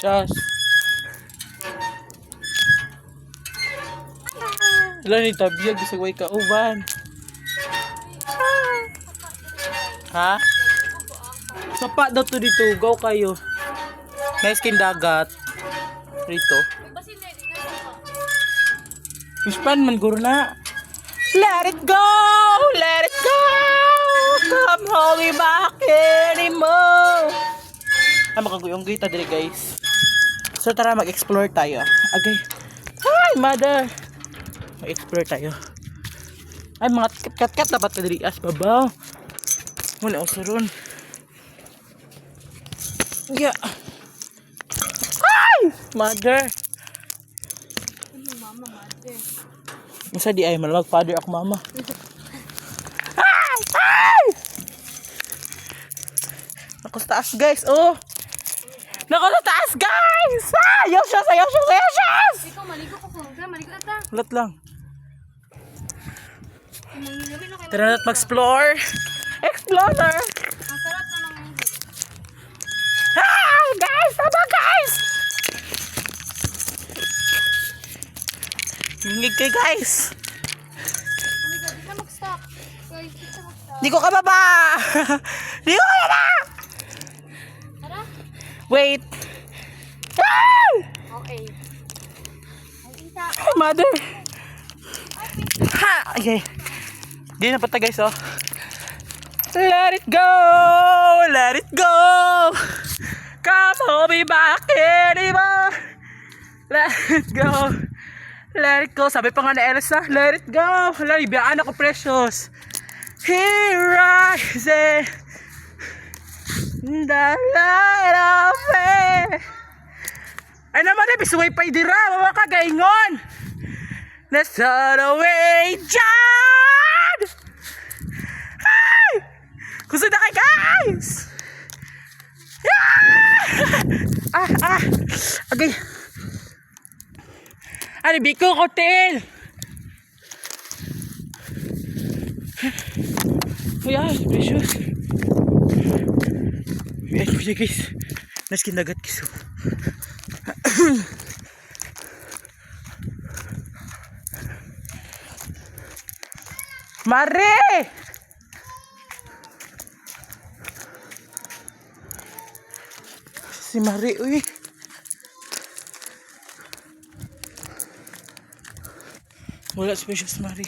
precious. Wala ni tabiyag, bisag way ka uban. Ha? Sapa daw to dito, gaw kayo. May skin dagat. Rito. Pispan man guro na. Let it go! Let it go! Come hold me back anymore! Ay, makaguyong kita dili guys. So tara mag-explore tayo. Okay. Hi mother! Mag-explore tayo. Ay mga kat-kat dapat ka dili as babaw. Wala ako sa ron. Yeah. Hi! Mother! Ano mama, mother? Masa di ay malamag father ako mama. Hi! Hi! Naku sa taas guys, oh! Naku sa taas guys! Ah! Yoshos! Yoshos! Yoshos! Ikaw, maligo ko kung maligo na ta. Ulat lang. Mangingabi na kayo. Tara na't mag-explore! Explorer! Ang sarap na ng maligo. Hi! Guys! Tama guys! Hingig kay guys! Oh my God, di ka mag-stop. Guys, di ka mag-stop. Di ko kababa! Di ko kababa! Tara? Wait! Ah! Okay. Ay, isa. Hi, mother! Ha! Okay. Di na pata guys, oh. Let it go! Let it go! Come hold me back anymore! Let it go! Let it go! Sabi pa nga na Elsa, let it go! Hala, ibiyaan ako precious! Here I say the light of it. Ay naman, bisuway pa idira, mga kagaingon! Let's run away, John! Ay! Gusto na kay guys! Ah! Okay. Ano, Biko Hotel! Ay, precious. Ay, kuya guys. Nas kinagat kiso. Mare! Si Mare, uy. Wala si Precious Mare.